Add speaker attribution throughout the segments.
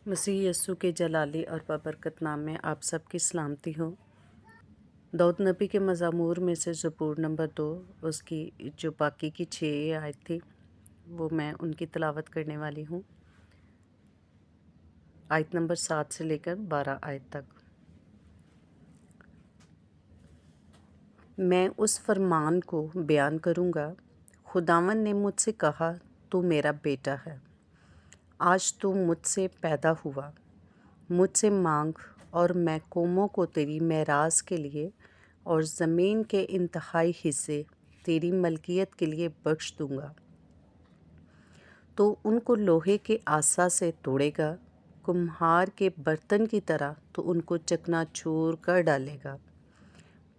Speaker 1: مسیح یسوع کے جلالی اور بابرکت نام میں آپ سب کی سلامتی ہو۔ داؤد نبی کے مزامور میں سے زبور نمبر 2، اس کی جو باقی کی 6 آیت تھی وہ میں ان کی تلاوت کرنے والی ہوں، آیت نمبر 7 سے لے کر 12 آیت تک۔ میں اس فرمان کو بیان کروں گا، خداوند نے مجھ سے کہا تو میرا بیٹا ہے، آج تو مجھ سے پیدا ہوا۔ مجھ سے مانگ اور میں قوموں کو تیری میراث کے لیے اور زمین کے انتہائی حصے تیری ملکیت کے لیے بخش دوں گا۔ تو ان کو لوہے کے آسا سے توڑے گا، کمہار کے برتن کی طرح تو ان کو چکنا چور کر ڈالے گا۔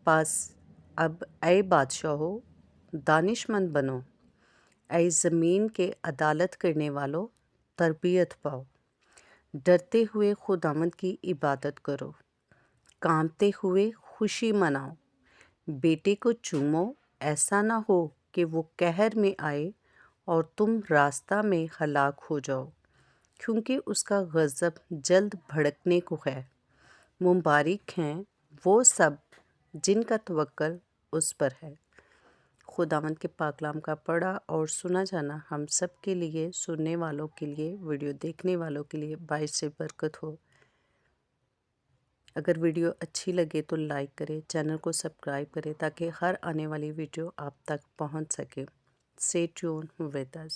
Speaker 1: پس اب اے بادشاہو دانش مند بنو، اے زمین کے عدالت کرنے والو تربیت پاؤ۔ ڈرتے ہوئے خداوند کی عبادت کرو، کانپتے ہوئے خوشی مناؤ۔ بیٹے کو چومو، ایسا نہ ہو کہ وہ قہر میں آئے اور تم راستہ میں ہلاک ہو جاؤ، کیونکہ اس کا غضب جلد بھڑکنے کو ہے۔ مبارک ہیں وہ سب جن کا توکل اس پر ہے۔ خداوند کے پاک کلام کا پڑھا اور سنا جانا ہم سب کے لیے، سننے والوں کے لیے، ویڈیو دیکھنے والوں کے لیے باعث سے برکت ہو۔ اگر ویڈیو اچھی لگے تو لائک کریں، چینل کو سبسکرائب کریں تاکہ ہر آنے والی ویڈیو آپ تک پہنچ سکے۔ Stay tuned with us.